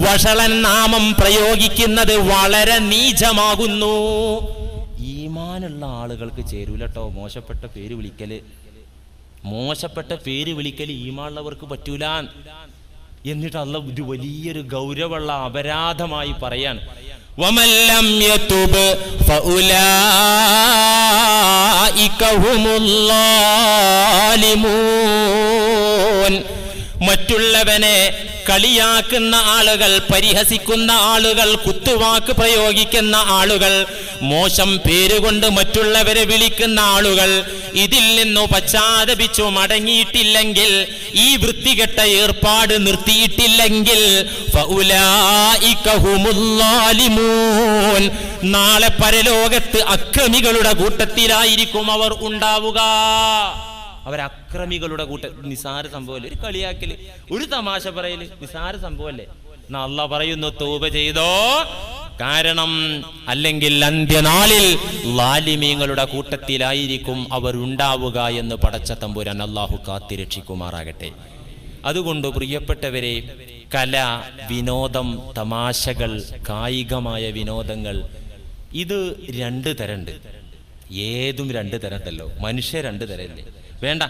വഷളൻ നാമം പ്രയോഗിക്കുന്നത് വളരെ നീചമാകുന്നു. ഈമാനുള്ള ആളുകൾക്ക് ചേരൂലട്ടോ മോശപ്പെട്ട പേര് വിളിക്കല്. മോശപ്പെട്ട പേര് വിളിക്കൽ ഈമാനുള്ളവർക്ക് പറ്റൂല. എന്നിട്ട് അല്ലാഹു ഇത് വലിയൊരു ഗൗരവമുള്ള അപരാധമായി പറയാൻ, വമൻ ലം യതുബ് ഫഉലൈക ഹുമുല്ലാലിമൂൻ. മറ്റുള്ളവനെ കളിയാക്കുന്ന ആളുകൾ, പരിഹസിക്കുന്ന ആളുകൾ, കുത്തുവാക്ക് പ്രയോഗിക്കുന്ന ആളുകൾ, മോശം പേരുകൊണ്ട് മറ്റുള്ളവരെ വിളിക്കുന്ന ആളുകൾ ഇതിൽ നിന്നു പശ്ചാത്തപിച്ചു മടങ്ങിയിട്ടില്ലെങ്കിൽ, ഈ വൃത്തികെട്ട ഏർപ്പാട് നിർത്തിയിട്ടില്ലെങ്കിൽ ഫഉലൈക ഹുമുല്ലാലിമൂൻ, നാളെ പരലോകത്ത് അക്രമികളുടെ കൂട്ടത്തിലായിരിക്കും അവർ ഉണ്ടാവുക. അവരക്രമികളുടെ നിസാര സംഭവമല്ലേ, ഒരു കളിയാക്കല്, ഒരു തമാശ പറയല് നിസാര സംഭവമല്ലേ. എന്നാ അല്ലാഹു പറയുന്നു തൗബ ചെയ്തോ, കാരണം അല്ലെങ്കിൽ അന്ത്യനാളിൽ ളാലിമീങ്ങളുടെ കൂട്ടത്തിലായിരിക്കും അവർ ഉണ്ടാവുക എന്ന് പടച്ച തമ്പുരാൻ അല്ലാഹു കാത്തിരക്ഷിക്കുമാറാകട്ടെ. അതുകൊണ്ട് പ്രിയപ്പെട്ടവരെ, കല, വിനോദം, തമാശകൾ, കായികമായ വിനോദങ്ങൾ, ഇത് രണ്ട് തരണ്ട്. ഏതും രണ്ട് തരത്തല്ലോ, മനുഷ്യ രണ്ട് തരല്ലേ. വേണ്ട,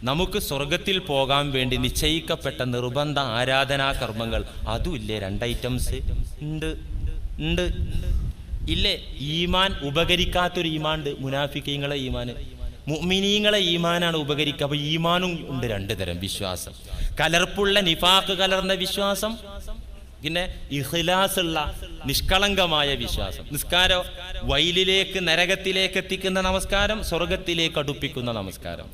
നമുക്ക് സ്വർഗത്തിൽ പോകാൻ വേണ്ടി നിശ്ചയിക്കപ്പെട്ട നിർബന്ധ ആരാധനാ കർമ്മങ്ങൾ അതുമില്ലേ, രണ്ട് ഐറ്റംസ് ഉണ്ട് ഉണ്ട് ഇല്ലേ. ഈമാൻ ഉപകരിക്കാത്തൊരു ഈമാൻ, മുനാഫിക്കീങ്ങളെ ഈമാന്, മുഅ്മിനീങ്ങളെ ഈമാനാണ് ഉപകരിക്കുക. അപ്പൊ ഈമാനും ഉണ്ട് രണ്ട് തരം വിശ്വാസം. കലർപ്പുള്ള നിഫാഖ് കലർന്ന വിശ്വാസം, പിന്നെ ഇഖ്ലാസ് ഉള്ള നിഷ്കളങ്കമായ വിശ്വാസം. നിസ്കാരം വൈലിലേക്ക് നരകത്തിലേക്ക് എത്തിക്കുന്ന നമസ്കാരം, സ്വർഗത്തിലേക്ക് അടുപ്പിക്കുന്ന നമസ്കാരം.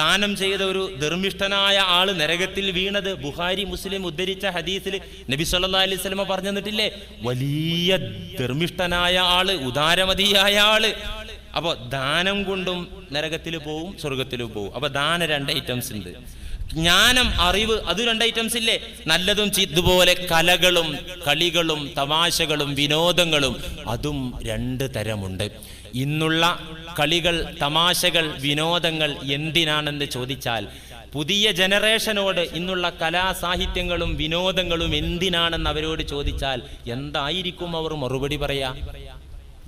ദാനം ചെയ്ത ഒരു ധർമ്മിഷ്ഠനായ ആള് നരകത്തിൽ വീണത് ബുഖാരി മുസ്ലിം ഉദ്ധരിച്ച ഹദീസിൽ നബി സല്ലല്ലാഹു അലൈഹി വസല്ലം പറഞ്ഞു തന്നിട്ടില്ലേ, വലിയ ധർമ്മിഷ്ഠനായ ആള്, ഉദാരമതിയായ ആള്. അപ്പൊ ദാനം കൊണ്ടും നരകത്തിൽ പോവും, സ്വർഗത്തിലും പോവും. അപ്പൊ ദാന രണ്ട് ഐറ്റംസ് ഉണ്ട്. ജ്ഞാനം, അറിവ്, അത് രണ്ട് ഐറ്റംസ് ഇല്ലേ. നല്ലതും ഇതുപോലെ കലകളും കളികളും തമാശകളും വിനോദങ്ങളും, അതും രണ്ട് തരമുണ്ട്. ഇന്നുള്ള കളികൾ, തമാശകൾ, വിനോദങ്ങൾ എന്തിനാണെന്ന് ചോദിച്ചാൽ, പുതിയ ജനറേഷനോട് ഇന്നുള്ള കലാസാഹിത്യങ്ങളും വിനോദങ്ങളും എന്തിനാണെന്ന് അവരോട് ചോദിച്ചാൽ എന്തായിരിക്കും അവർ മറുപടി പറയാ?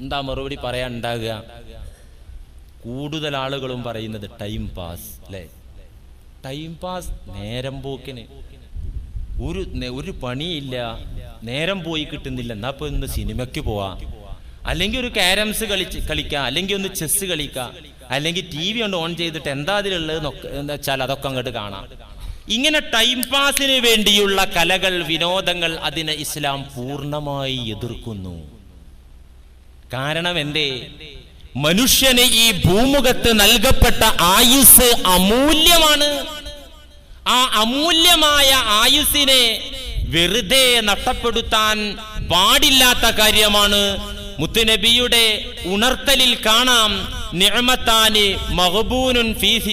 എന്താ മറുപടി പറയാൻ ഉണ്ടാകുക? കൂടുതൽ ആളുകളും പറയുന്നത് ടൈം പാസ് അല്ലേ. ടൈം പാസ്, നേരം പോക്കിന്. ഒരു പണിയില്ല, നേരം പോയി കിട്ടുന്നില്ല, എന്നാ ഇപ്പൊ ഇന്ന് സിനിമയ്ക്ക് പോവാ, അല്ലെങ്കിൽ ഒരു ക്യാരംസ് കളിക്കാം, അല്ലെങ്കിൽ ഒന്ന് ചെസ് കളിക്കാം, അല്ലെങ്കിൽ TV കൊണ്ട് ഓൺ ചെയ്തിട്ട് എന്താ അതിലുള്ളത് എന്ന് വെച്ചാൽ അതൊക്കെ അങ്ങോട്ട് കാണാം. ഇങ്ങനെ ടൈം പാസിന് വേണ്ടിയുള്ള കലകൾ, വിനോദങ്ങൾ, അതിനെ ഇസ്ലാം പൂർണ്ണമായി എതിർക്കുന്നു. കാരണം എന്തേ? മനുഷ്യന് ഈ ഭൂമുഖത്ത് നൽകപ്പെട്ട ആയുസ് അമൂല്യമാണ്. ആ അമൂല്യമായ ആയുസ്സിനെ വെറുതെ നഷ്ടപ്പെടുത്താൻ പാടില്ലാത്ത കാര്യമാണ്. മുത്തുനബിയുടെ ഉണർത്തലിൽ കാണാം, നിഅമതാനി മഗ്ബൂനുൻ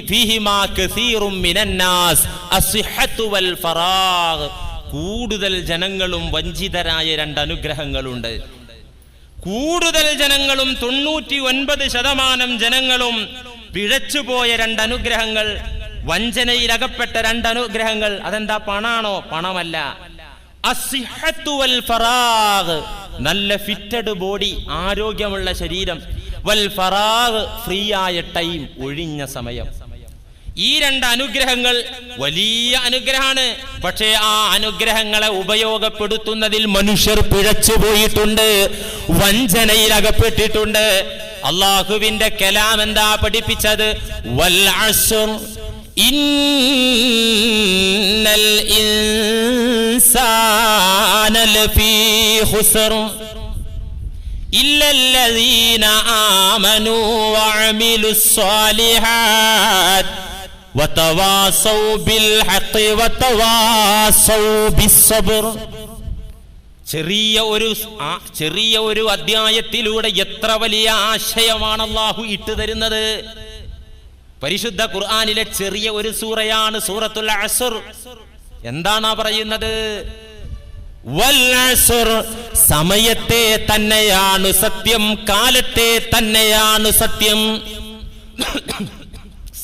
ഫീഹിമാ കസീറും മിനന്നാസ് അസ്സിഹത്തു വൽ ഫറാഗ്. കൂടുതൽ ജനങ്ങളും വഞ്ചിതരായ രണ്ട് അനുഗ്രഹങ്ങളുണ്ട്. കൂടുതൽ ജനങ്ങളും 99% ജനങ്ങളും പിഴച്ചുപോയ രണ്ട് അനുഗ്രഹങ്ങൾ, വഞ്ചനയിലകപ്പെട്ട രണ്ട് അനുഗ്രഹങ്ങൾ. അതെന്താ? പണാണോ? പണമല്ല. അസ്സിഹത്തു വൽ ഫറാഗ്, നല്ല ഫിറ്റഡ് ബോഡി, ആരോഗ്യമുള്ള ശരീരം. വൽ ഫറാഗ്, ഫ്രീ ആയ ടൈം, ഒഴിഞ്ഞ സമയം. ഈ രണ്ട് അനുഗ്രഹങ്ങൾ വലിയ അനുഗ്രഹമാണ്. പക്ഷേ ആ അനുഗ്രഹങ്ങളെ ഉപയോഗപ്പെടുത്തുന്നതിൽ മനുഷ്യർ പിഴച്ചു പോയിട്ടുണ്ട്, വഞ്ചനയിൽ അകപ്പെട്ടിട്ടുണ്ട്. അള്ളാഹുവിന്റെ കലാം എന്താ പഠിപ്പിച്ചത്? വൽ അസ്ർ ഇന്നൽ ഇൻസാന ലഫീ ഖുസ്ർ ഇല്ലല്ലദീന ആമനൂ വഅമിലുസ് സ്വാലിഹാത്ത് വതവാസൗ ബിൽ ഹഖ് വതവാസൗ ബിസ്സബ്ർ. ചെറിയ ഒരു അധ്യായത്തിലൂടെ എത്ര വലിയ ആശയമാണ് അല്ലാഹു ഇട്ടുതരുന്നത്. പരിശുദ്ധ ഖുർആനിലെ ചെറിയ ഒരു സൂറയാണ് സൂറത്തുൽ അസ്ർ. എന്താണ് പറയുന്നത്? വൽ അസ്ർ, സമയത്തെ തന്നെയാണ് സത്യം, കാലത്തെ തന്നെയാണ് സത്യം.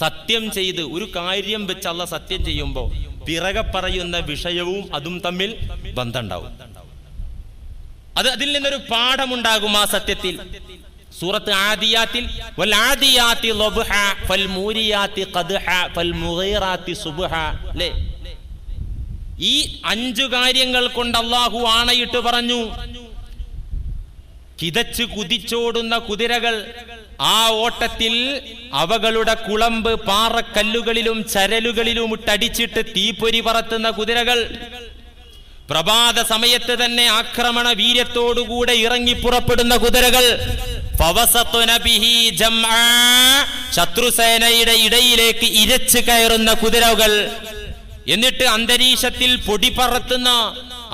സത്യം ചെയ്ത് ഒരു കാര്യം വെച്ച് അല്ലാഹ് സത്യം ചെയ്യുമ്പോൾ പിറകെ പറയുന്ന വിഷയവും അതും തമ്മിൽ ബന്ധമുണ്ടാവും. അതിൽ നിന്നൊരു പാഠമുണ്ടാകും ആ സത്യത്തിൽ. സൂറത്ത് ആദിയാത്തിൽ വൽ ആദിയാതി ലബ്ഹ ഫൽ മൂരിയാതി ഖദ്ഹ ഫൽ മുഗീറാതി സുബ്ഹ. അല്ലേ? ഈ 5 കാര്യങ്ങൾ കൊണ്ട് അല്ലാഹു ആണയിട്ട് പറഞ്ഞു. കിതച്ച് കുതിച്ചോടുന്ന കുതിരകൾ, ആ ഓട്ടത്തിൽ അവകളുടെ കുളമ്പ് പാറക്കല്ലുകളിലും ചരലുകളിലും ഇട്ടടിച്ചിട്ട് തീപ്പൊരി പറത്തുന്ന കുതിരകൾ, പ്രഭാത സമയത്ത് തന്നെ ആക്രമണ വീര്യത്തോടുകൂടെ ഇറങ്ങി പുറപ്പെടുന്ന കുതിരകൾ, ശത്രുസേനയുടെ ഇടയിലേക്ക് ഇരച്ചു കയറുന്ന കുതിരകൾ, എന്നിട്ട് അന്തരീക്ഷത്തിൽ പൊടി പറത്തുന്ന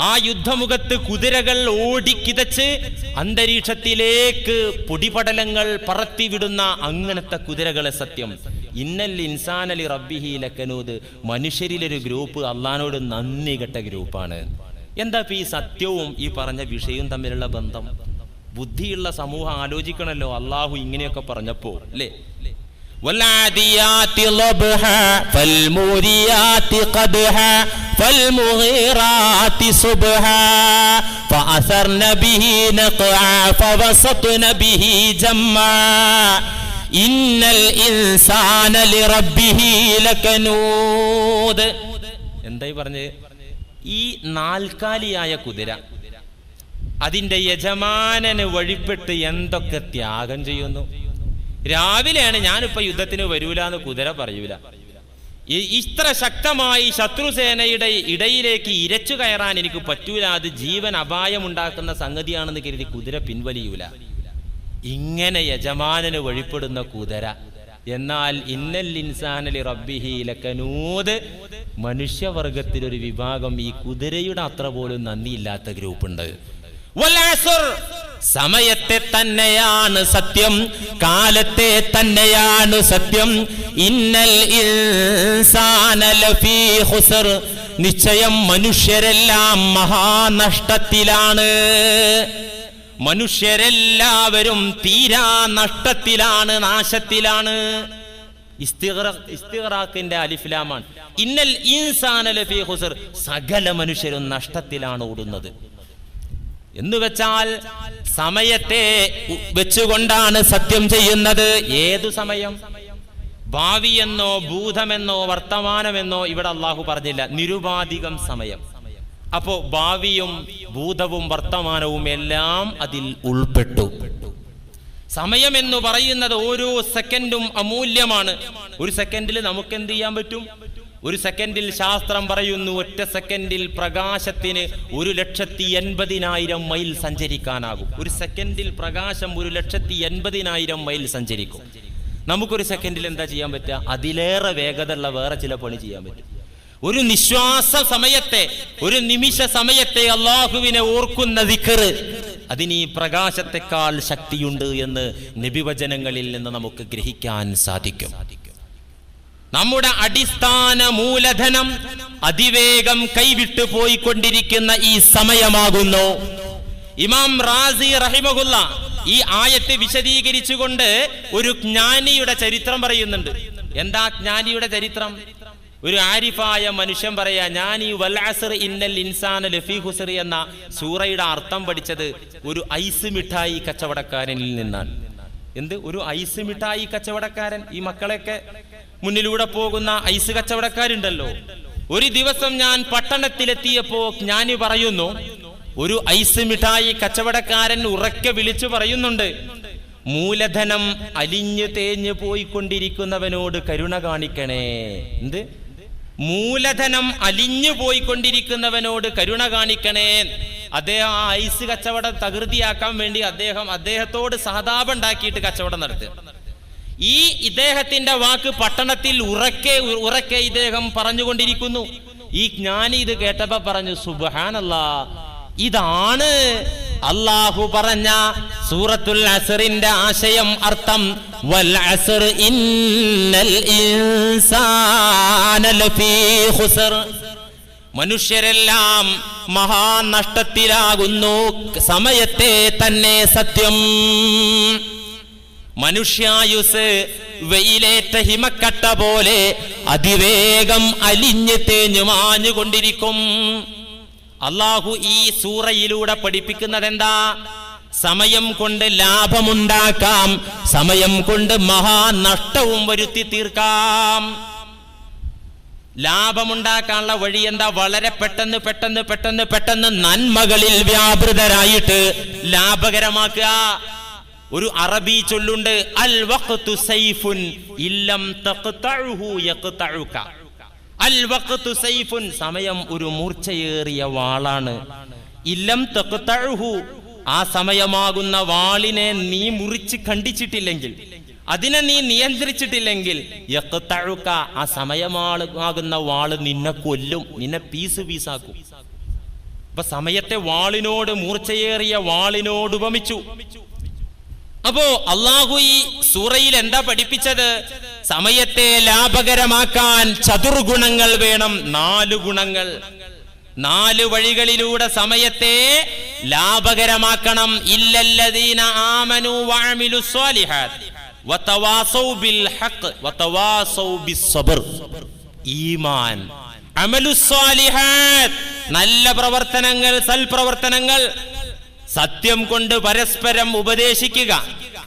ആ യുദ്ധമുഖത്ത് കുതിരകൾ ഓടിക്കിതച്ച് അന്തരീക്ഷത്തിലേക്ക് പൊടിപടലങ്ങൾ പറത്തിവിടുന്ന അങ്ങനത്തെ കുതിരകളെ സത്യം. ഇന്നൽ ഇൻസാനലി റബ്ബിഹി ലകനൂദ്. മനുഷ്യരിലൊരു ഗ്രൂപ്പ് അള്ളാഹ്നോട് നന്ദി കെട്ട ഗ്രൂപ്പാണ്. എന്താ ഈ സത്യവും ഈ പറഞ്ഞ വിഷയവും തമ്മിലുള്ള ബന്ധം? ബുദ്ധിയുള്ള സമൂഹം ആലോചിക്കണല്ലോ അള്ളാഹു ഇങ്ങനെയൊക്കെ പറഞ്ഞപ്പോ, അല്ലേ? والعاديات ضبحا فالموريات قدحا فالمغيرات صبحا فأثرن به نقعا فوسطن به جمعا إن الإنسان لربه لكنود. എന്തായി പറഞ്ഞത്? ഈ നാൽക്കാലിയായ കുതിര അതിന്റെ യജമാനന് വഴിപ്പെട്ട് എന്തൊക്കെ ത്യാഗം ചെയ്യുന്നു. രാവിലെയാണ് ഞാനിപ്പോ യുദ്ധത്തിന് വരൂലെന്ന് കുതിര പറയൂല. ഇത്ര ശക്തമായി ശത്രുസേനയുടെ ഇടയിലേക്ക് ഇരച്ചു കയറാൻ എനിക്ക് പറ്റൂല, അത് ജീവൻ അപായമുണ്ടാക്കുന്ന സംഗതിയാണെന്ന് കരുതി കുതിര പിൻവലിയൂല. ഇങ്ങനെ യജമാനന് വഴിപ്പെടുന്ന കുതിര. എന്നാൽ ഇന്നൽ ഇൻസാനലി റബ്ബിഹി ലകനൂദ്, മനുഷ്യവർഗത്തിലൊരു വിഭാഗം ഈ കുതിരയുടെ അത്ര പോലും നന്ദിയില്ലാത്ത ഗ്രൂപ്പുണ്ട്. സമയത്തെ തന്നെയാണ് സത്യം, കാലത്തെ തന്നെയാണ് സത്യം. ഇന്നൽ ഇൻസാന ലഫീ ഖുസ്ർ, നിശ്ചയം മനുഷ്യരെല്ലാം മഹാനഷ്ടത്തിലാണ്. മനുഷ്യരെല്ലാവരും തീരാ നഷ്ടത്തിലാണ്, നാശത്തിലാണ്. ഇസ്തിഗ്റാഖിന്റെ അലിഫ്ലാമാണ്. ഇന്നൽ ഇൻസാന ലഫീ ഖുസ്ർ, സകല മനുഷ്യരും നഷ്ടത്തിലാണ് ഓടുന്നത്. എന്ന് വെച്ചാൽ സമയത്തെ വെച്ചുകൊണ്ടാണ് സത്യം ചെയ്യുന്നത്. ഏതു സമയം? ഭാവിയെന്നോ ഭൂതമെന്നോ വർത്തമാനമെന്നോ ഇവിടെ അള്ളാഹു പറഞ്ഞില്ല, നിരുപാധികം സമയം. അപ്പോ ഭാവിയും ഭൂതവും വർത്തമാനവും എല്ലാം അതിൽ ഉൾപ്പെട്ടു. സമയമെന്ന് പറയുന്നത് ഓരോ സെക്കൻഡും അമൂല്യമാണ്. ഒരു സെക്കൻഡിൽ നമുക്ക് എന്ത് ചെയ്യാൻ പറ്റും? ഒരു സെക്കൻഡിൽ ശാസ്ത്രം പറയുന്നു, ഒറ്റ സെക്കൻഡിൽ പ്രകാശത്തിന് 1,80,000 മൈൽ സഞ്ചരിക്കാനാകും. ഒരു സെക്കൻഡിൽ പ്രകാശം 1,80,000 മൈൽ സഞ്ചരിക്കും. നമുക്കൊരു സെക്കൻഡിൽ എന്താ ചെയ്യാൻ പറ്റുക? അതിലേറെ വേഗതയുള്ള വേറെ ചില പണി ചെയ്യാൻ പറ്റും. ഒരു നിശ്വാസ സമയത്തെ, ഒരു നിമിഷ സമയത്തെ അള്ളാഹുവിനെ ഓർക്കുന്ന ദിക്ർ, അതിന് ഈ പ്രകാശത്തെക്കാൾ ശക്തിയുണ്ട് എന്ന് നബിവചനങ്ങളിൽ നിന്ന് നമുക്ക് ഗ്രഹിക്കാൻ സാധിക്കും. നമ്മുടെ അടിസ്ഥാന മൂലധനം അതിവേഗം കൈവിട്ടു പോയിക്കൊണ്ടിരിക്കുന്ന ഈ സമയമാകുന്നു. ഇമാം റാസി റഹിമഹുല്ല ഈ ആയത്ത് വിശദീകരിച്ചുകൊണ്ട് ഒരു ജ്ഞാനിയുടെ ചരിത്രം പറയുന്നുണ്ട്. എന്താ ജ്ഞാനിയുടെ ചരിത്രം? ഒരു ആരിഫായ മനുഷ്യൻ പറയാ, ഞാൻ ഈ വൽ അസ്ർ ഇന്നൽ ഇൻസാന ലഫീ ഖുസ്ർ എന്ന സൂറയുടെ അർത്ഥം പഠിച്ചത് ഒരു ഐസ് മിഠായി കച്ചവടക്കാരനിൽ നിന്നാണ്. എന്ത്? ഒരു ഐസ് മിഠായി കച്ചവടക്കാരൻ. ഈ മക്കളെയൊക്കെ മുന്നിലൂടെ പോകുന്ന ഐസ് കച്ചവടക്കാരുണ്ടല്ലോ. ഒരു ദിവസം ഞാൻ പട്ടണത്തിലെത്തിയപ്പോ ജ്ഞാനി പറയുന്നു, ഒരു ഐസ് മിഠായി കച്ചവടക്കാരൻ ഉറക്കെ വിളിച്ചു പറയുന്നുണ്ട്, മൂലധനം അലിഞ്ഞു തേഞ്ഞു പോയിക്കൊണ്ടിരിക്കുന്നവനോട് കരുണ കാണിക്കണേ. എന്ത്? മൂലധനം അലിഞ്ഞു പോയിക്കൊണ്ടിരിക്കുന്നവനോട് കരുണ കാണിക്കണേ. അദ്ദേഹം ആ ഐസ് കച്ചവടം തകൃതിയാക്കാൻ വേണ്ടി അദ്ദേഹത്തോട് സഹതാപം ഉണ്ടാക്കിയിട്ട് കച്ചവടം നടത്തുക. ഇദ്ദേഹത്തിന്റെ വാക്ക് പട്ടണത്തിൽ ഉറക്കെ ഇദ്ദേഹം പറഞ്ഞുകൊണ്ടിരിക്കുന്നു. ഈ ജ്ഞാനി ഇത് കേട്ടപ്പോ പറഞ്ഞു, സുബ്ഹാനല്ലാഹ്, ഇതാണ് അല്ലാഹു പറഞ്ഞ സൂറത്തുൽ അസ്റിന്റെ ആശയം, അർത്ഥം. വൽ അസ്ർ ഇന്നൽ ഇൻസാന ലഫീ ഖുസ്ർ, മനുഷ്യരെല്ലാം മഹാനഷ്ടത്തിലാകുന്നു. സമയത്തെ തന്നെ സത്യം. മനുഷ്യായുസ് വെയിലേറ്റ ഹിമക്കട്ട പോലെ അതിവേഗം അലിഞ്ഞ് തേഞ്ഞു മാഞ്ഞുകൊണ്ടിരിക്കും. അള്ളാഹു ഈ സൂറയിലൂടെ പഠിപ്പിക്കുന്നത് എന്താ? സമയം കൊണ്ട് ലാഭമുണ്ടാക്കാം, സമയം കൊണ്ട് മഹാനഷ്ടവും വരുത്തി തീർക്കാം. ലാഭമുണ്ടാക്കാനുള്ള വഴി എന്താ? വളരെ പെട്ടെന്ന് പെട്ടെന്ന് പെട്ടെന്ന് പെട്ടെന്ന് നന്മകളിൽ വ്യാപൃതരായിട്ട് ലാഭകരമാക്കുക. ഒരു അറബി ചൊല്ലുണ്ട്, അൽ വഖ്തു സൈഫുൻ ഇല്ലം തഖ്തഉഹു യഖ്തഉക. അൽ വഖ്തു സൈഫുൻ, സമയം ഒരു മൂർച്ചയേറിയ വാളാണ്. ഇല്ലം തഖ്തഉഹു, ആ സമയമാകുന്ന വാളിനെ നീ മുറിച്ച് ഖണ്ഡിച്ചിട്ടില്ലെങ്കിൽ, അതിനെ നീ നിയന്ത്രിച്ചിട്ടില്ലെങ്കിൽ, യഖ്തഉക, ആ സമയമാകുന്ന വാള് നിന്നെ കൊല്ലും, നിന്നെ പീസ് പീസാക്കും. അപ്പൊ സമയത്തെ വാളിനോട്, മൂർച്ചയേറിയ വാളിനോട് ഉപമിച്ചു. അപ്പോ അള്ളാഹു ഈ സൂറയിൽ എന്താ പഠിപ്പിച്ചത്? സമയത്തെ ലാഭകരമാക്കാൻ ചതുർഗുണങ്ങൾ വേണം, 4 ഗുണങ്ങൾ. 4 വഴികളിലൂടെ സമയത്തെ ലാഭകരമാക്കണം. ഇല്ലല്ലദീന ആമനു വഅമിലുസ് സ്വാലിഹാത്ത് വതവാസൗ ബിൽ ഹഖ് വതവാസൗ ബിസ്സബ്ർ. ഈമാൻ, അമലുസ് സ്വാലിഹാത്ത്, നല്ല പ്രവർത്തനങ്ങൾ, സൽപ്രവർത്തനങ്ങൾ, സത്യം കൊണ്ട് പരസ്പരം ഉപദേശിക്കുക,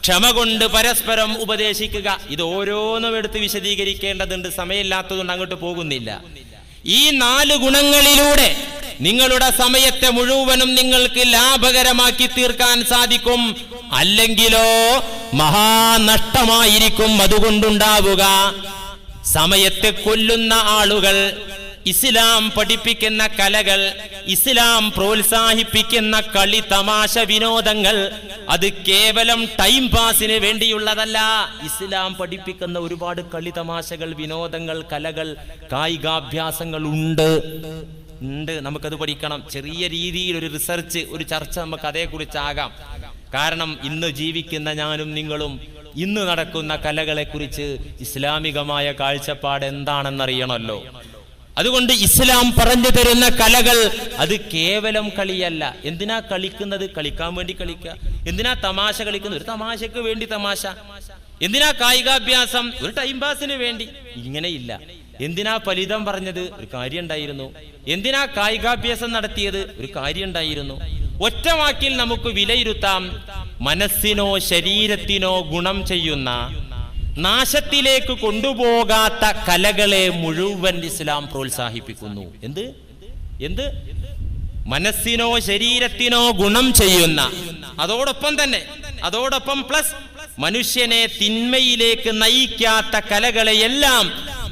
ക്ഷമ കൊണ്ട് പരസ്പരം ഉപദേശിക്കുക. ഇത് ഓരോന്നും എടുത്ത് വിശദീകരിക്കേണ്ടതുണ്ട്, സമയമില്ലാത്തതുകൊണ്ട് അങ്ങോട്ട് പോകുന്നില്ല. ഈ 4 ഗുണങ്ങളിലൂടെ നിങ്ങളുടെ സമയത്തെ മുഴുവനും നിങ്ങൾക്ക് ലാഭകരമാക്കി തീർക്കാൻ സാധിക്കും. അല്ലെങ്കിലോ മഹാനഷ്ടമായിരിക്കും അതുകൊണ്ടുണ്ടാവുക. സമയത്തെ കൊല്ലുന്ന ആളുകൾ, ഇസ്ലാം പഠിപ്പിക്കുന്ന കലകൾ, ഇസ്ലാം പ്രോത്സാഹിപ്പിക്കുന്ന കളി, തമാശ, വിനോദങ്ങൾ, അത് കേവലം ടൈം പാസിന് വേണ്ടിയുള്ളതല്ല. ഇസ്ലാം പഠിപ്പിക്കുന്ന ഒരുപാട് കളി, തമാശകൾ, വിനോദങ്ങൾ, കലകൾ, കായികാഭ്യാസങ്ങൾ ഉണ്ട്. നമുക്കത് പഠിക്കണം. ചെറിയ രീതിയിൽ ഒരു റിസർച്ച്, ഒരു ചർച്ച നമുക്ക് അതേക്കുറിച്ചാകാം. കാരണം ഇന്ന് ജീവിക്കുന്ന ഞാനും നിങ്ങളും ഇന്ന് നടക്കുന്ന കലകളെ കുറിച്ച് ഇസ്ലാമികമായ കാഴ്ചപ്പാട് എന്താണെന്നറിയണമല്ലോ. അതുകൊണ്ട് ഇസ്ലാം പറഞ്ഞു തരുന്ന കലകൾ അത് കേവലം കളിയല്ല. എന്തിനാ കളിക്കുന്നത്? കളിക്കാൻ വേണ്ടി കളിക്കുക. എന്തിനാ തമാശ കളിക്കുന്നത്? ഒരു തമാശക്ക് വേണ്ടി തമാശ. എന്തിനാ കായികാഭ്യാസം? ഒരു ടൈം പാസിന് വേണ്ടി. ഇങ്ങനെയില്ല. എന്തിനാ ഫലിതം പറഞ്ഞത്? ഒരു കാര്യം ഉണ്ടായിരുന്നു. എന്തിനാ കായികാഭ്യാസം നടത്തിയത്? ഒരു കാര്യം ഉണ്ടായിരുന്നു. ഒറ്റ വാക്കിൽ നമുക്ക് വിലയിരുത്താം, മനസ്സിനോ ശരീരത്തിനോ ഗുണം ചെയ്യുന്ന, നാശത്തിലേക്ക് കൊണ്ടുപോകാത്ത കലകളെ മുഴുവൻ ഇസ്ലാം പ്രോത്സാഹിപ്പിക്കുന്നു. എന്ത് മനസ്സിനോ ശരീരത്തിനോ ഗുണം ചെയ്യുന്ന, അതോടൊപ്പം പ്ലസ് മനുഷ്യനെ തിന്മയിലേക്ക് നയിക്കാത്ത കലകളെയെല്ലാം